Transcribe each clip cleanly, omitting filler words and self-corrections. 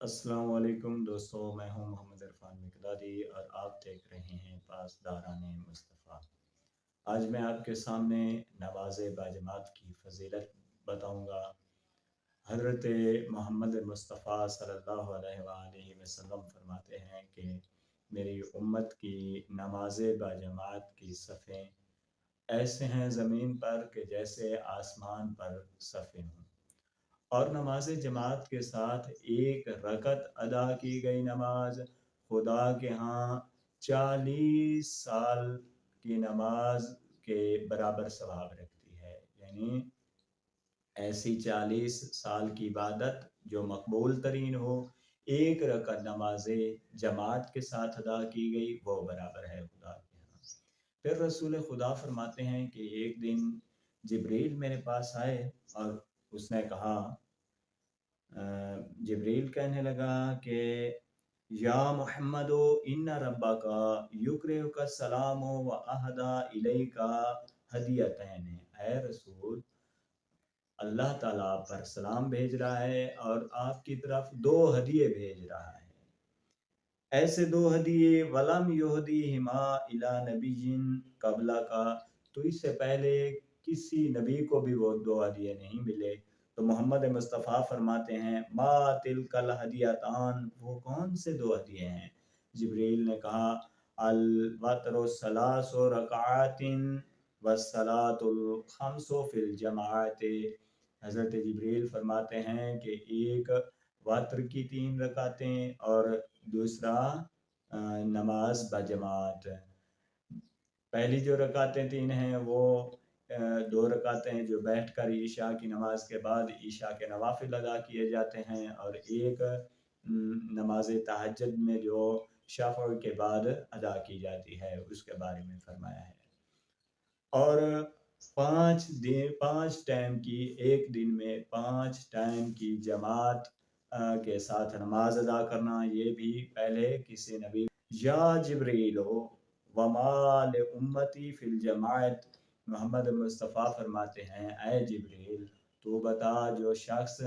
السلام علیکم دوستو، میں ہوں محمد عرفان مقدادی اور آپ دیکھ رہے ہیں پاسداران مصطفیٰ۔ آج میں آپ کے سامنے نماز باجماعت کی فضیلت بتاؤں گا۔ حضرت محمد مصطفیٰ صلی اللہ علیہ وآلہ وسلم فرماتے ہیں کہ میری امت کی نماز باجماعت کی صفیں ایسے ہیں زمین پر کہ جیسے آسمان پر صفیں ہوں، اور نماز جماعت کے ساتھ ایک رکعت ادا کی گئی نماز خدا کے ہاں 40 سال کی نماز کے برابر ثواب رکھتی ہے۔ یعنی ایسی 40 سال کی عبادت جو مقبول ترین ہو، ایک رکعت نماز جماعت کے ساتھ ادا کی گئی، وہ برابر ہے خدا کے ہاں۔ پھر رسول خدا فرماتے ہیں کہ ایک دن جبریل میرے پاس آئے اور اس نے کہا، جبریل کہنے لگا کہ یا محمد ان ربک یکرئک السلام و اہدی الیک ہدیتین، اے رسول، اللہ تعالیٰ آپ پر سلام بھیج رہا ہے اور آپ کی طرف 2 ہدیے بھیج رہا ہے۔ ایسے 2 ہدیے ولم یہدیہما الی نبی قبلک، تو اس سے پہلے کسی نبی کو بھی وہ 2 ہدیے نہیں ملے۔ تو محمد مصطفیٰ فرماتے ہیں ما تلک الہدیتان، وہ کون سے 2 ہدیے ہیں؟ جبریل نے کہا الوتر ثلاث رکعات والصلاۃ الخمس فی الجماعت۔ حضرت جبریل فرماتے ہیں کہ ایک وتر کی 3 رکعتیں اور دوسرا نماز بجماعت۔ پہلی جو رکعتیں 3 ہیں وہ 2 رکعتیں جو بیٹھ کر عشاء کی نماز کے بعد عشاء کے نوافل ادا کیے جاتے ہیں، اور ایک نماز تہجد میں جو شفع کے بعد ادا کی جاتی ہے، اس کے بارے میں فرمایا ہے۔ اور 5 ٹائم کی، ایک دن میں 5 ٹائم کی جماعت کے ساتھ نماز ادا کرنا، یہ بھی پہلے کسی نبی۔ یا جبریل وما لامتی فی الجماعت، محمد مصطفیٰ فرماتے ہیں اے جبریل تو بتا جو شخص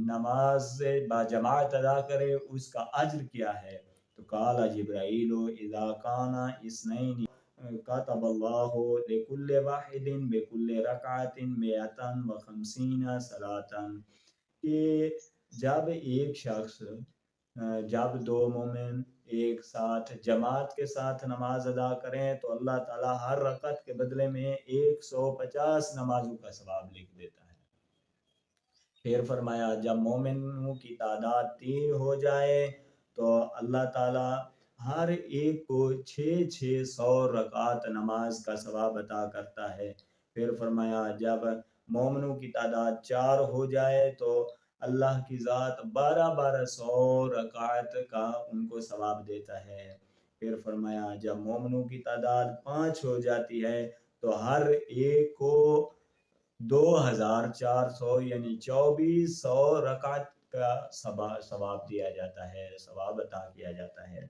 نماز باجماعت ادا کرے اس کا اجر کیا ہے؟ تو قال جبرائیل اذا کان اثنین کتب اللہ لکل واحد بکل رکعت 150 صلاۃ، کہ جب ایک شخص، جب 2 مومن ایک ساتھ جماعت کے ساتھ نماز ادا کریں تو اللہ تعالیٰ ہر رکعت کے بدلے میں 150 نمازوں کا ثواب لکھ دیتا ہے۔ پھر فرمایا جب مومنوں کی تعداد 3 ہو جائے تو اللہ تعالیٰ ہر ایک کو 600 رکعت نماز کا ثواب عطا کرتا ہے۔ پھر فرمایا جب مومنوں کی تعداد 4 ہو جائے تو اللہ کی ذات 1200 رکعت کا ان کو ثواب دیتا ہے۔ پھر فرمایا جب مومنوں کی تعداد 5 ہو جاتی ہے تو ہر ایک کو 2400 یعنی 2400 رکعت کا ثواب دیا جاتا ہے، ثواب عطا کیا جاتا ہے۔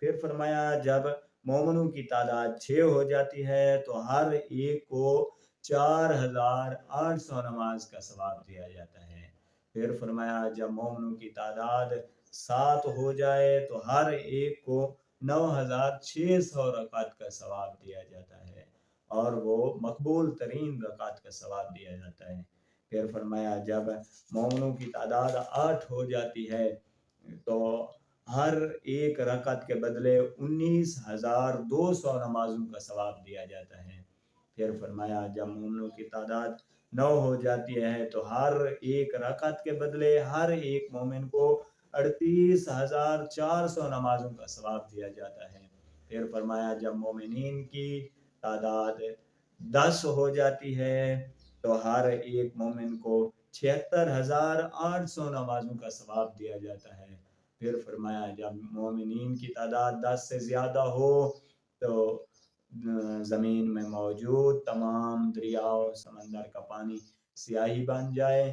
پھر فرمایا جب مومنوں کی تعداد 6 ہو جاتی ہے تو ہر ایک کو 4800 نماز کا ثواب دیا جاتا ہے۔ پھر فرمایا جب مومنوں کی تعداد 7 ہو جائے تو ہر ایک کو 9600 رکعت کا ثواب دیا جاتا ہے، اور وہ مقبول ترین رکعت کا ثواب دیا جاتا ہے۔ پھر فرمایا جب مومنوں کی تعداد 8 ہو جاتی ہے تو ہر ایک رکعت کے بدلے 19200 نمازوں کا ثواب دیا جاتا ہے۔ پھر فرمایا جب مومنوں کی تعداد 9 ہو جاتی ہے تو ہر ایک رکعت کے بدلے ہر ایک مومن کو 38400 نمازوں کا ثواب دیا جاتا ہے۔ پھر فرمایا جب مومنین کی تعداد 10 ہو جاتی ہے تو ہر ایک مومن کو 76800 نمازوں کا ثواب دیا جاتا ہے۔ پھر فرمایا جب مومنین کی تعداد 10 سے زیادہ ہو تو زمین میں موجود تمام دریاؤ سمندر کا پانی سیاہی بن جائے،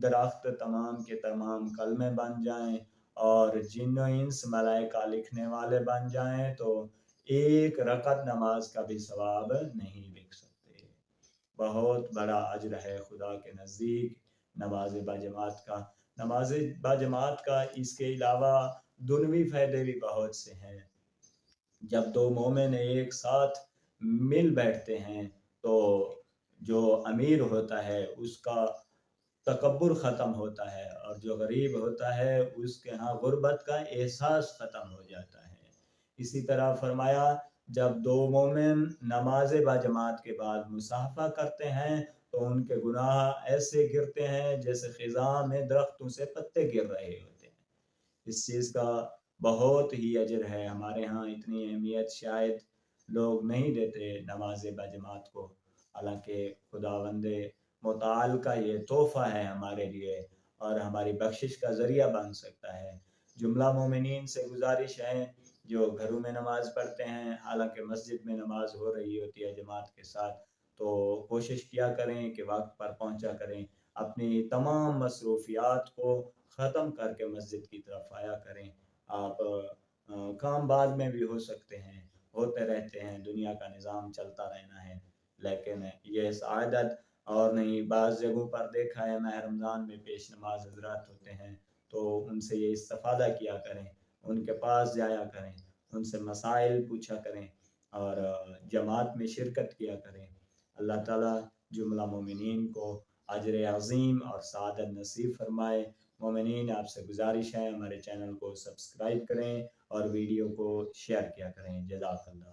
درخت تمام کے تمام کلمے بن جائیں، اور جن و انس ملائکہ لکھنے والے بن جائیں تو ایک رکعت نماز کا بھی ثواب نہیں لکھ سکتے۔ بہت بڑا اجر ہے خدا کے نزدیک نماز باجماعت کا۔ نماز باجماعت کا اس کے علاوہ دنوی فائدے بھی بہت سے ہیں۔ جب دو مومن ایک ساتھ مل بیٹھتے ہیں تو جو امیر ہوتا ہے اس کا تکبر ختم ہوتا ہے، اور جو غریب ہوتا ہے اس کے ہاں غربت کا احساس ختم ہو جاتا ہے۔ اسی طرح فرمایا جب دو مومن نماز باجماعت کے بعد مصافحہ کرتے ہیں تو ان کے گناہ ایسے گرتے ہیں جیسے خزاں میں درختوں سے پتے گر رہے ہوتے ہیں۔ اس چیز کا بہت ہی اجر ہے، ہمارے ہاں اتنی اہمیت شاید لوگ نہیں دیتے نماز باجماعت کو، حالانکہ خداوند متعال کا یہ تحفہ ہے ہمارے لیے اور ہماری بخشش کا ذریعہ بن سکتا ہے۔ جملہ مومنین سے گزارش ہے جو گھروں میں نماز پڑھتے ہیں، حالانکہ مسجد میں نماز ہو رہی ہوتی ہے جماعت کے ساتھ، تو کوشش کیا کریں کہ وقت پر پہنچا کریں، اپنی تمام مصروفیات کو ختم کر کے مسجد کی طرف آیا کریں۔ آپ کام بعد میں بھی ہو سکتے ہیں، ہوتے رہتے ہیں، دنیا کا نظام چلتا رہنا ہے، لیکن یہ سعادت اور نہیں۔ بعض جگہوں پر دیکھا ہے ماہ رمضان میں پیش نماز حضرات ہوتے ہیں، تو ان سے یہ استفادہ کیا کریں، ان کے پاس جایا کریں، ان سے مسائل پوچھا کریں اور جماعت میں شرکت کیا کریں۔ اللہ تعالیٰ جملہ مومنین کو اجر عظیم اور سعادت نصیب فرمائے۔ مومنین آپ سے گزارش ہے ہمارے چینل کو سبسکرائب کریں اور ویڈیو کو شیئر کیا کریں۔ جزاک اللہ۔